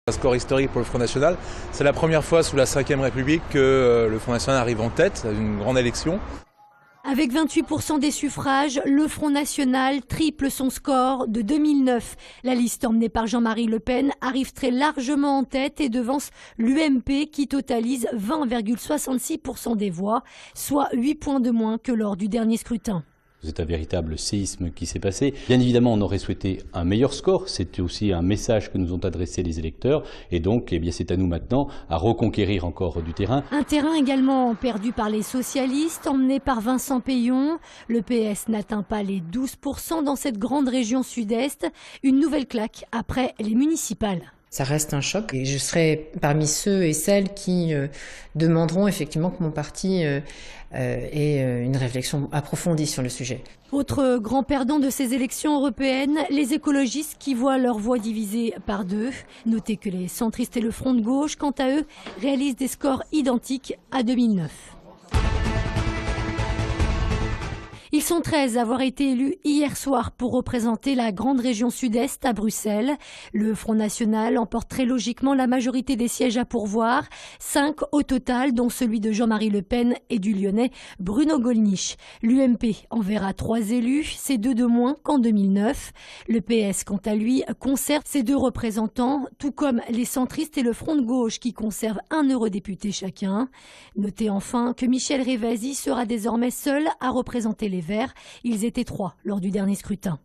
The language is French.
Un score historique pour le Front National. C'est la première fois sous la Ve République que le Front National arrive en tête d'une grande élection. Avec 28% des suffrages, le Front National triple son score de 2009. La liste emmenée par Jean-Marie Le Pen arrive très largement en tête et devance l'UMP qui totalise 20,66% des voix, soit 8 points de moins que lors du dernier scrutin. C'est un véritable séisme qui s'est passé. Bien évidemment, on aurait souhaité un meilleur score. C'était aussi un message que nous ont adressé les électeurs. Et donc, c'est à nous maintenant à reconquérir encore du terrain. Un terrain également perdu par les socialistes, emmenés par Vincent Peillon. Le PS n'atteint pas les 12% dans cette grande région sud-est. Une nouvelle claque après les municipales. Ça reste un choc et je serai parmi ceux et celles qui demanderont effectivement que mon parti ait une réflexion approfondie sur le sujet. Autre grand perdant de ces élections européennes, les écologistes qui voient leur voix divisée par deux. Notez que les centristes et le Front de gauche, quant à eux, réalisent des scores identiques à 2009. Ils sont 13 à avoir été élus hier soir pour représenter la grande région sud-est à Bruxelles. Le Front National emporte très logiquement la majorité des sièges à pourvoir, 5 au total, dont celui de Jean-Marie Le Pen et du Lyonnais Bruno Gollnisch. L'UMP enverra 3 élus, c'est 2 de moins qu'en 2009. Le PS, quant à lui, conserve ses 2 représentants, tout comme les centristes et le Front de gauche qui conservent un eurodéputé chacun. Notez enfin que Michel Rivasi sera désormais seul à représenter les Verts. Ils étaient 3 lors du dernier scrutin.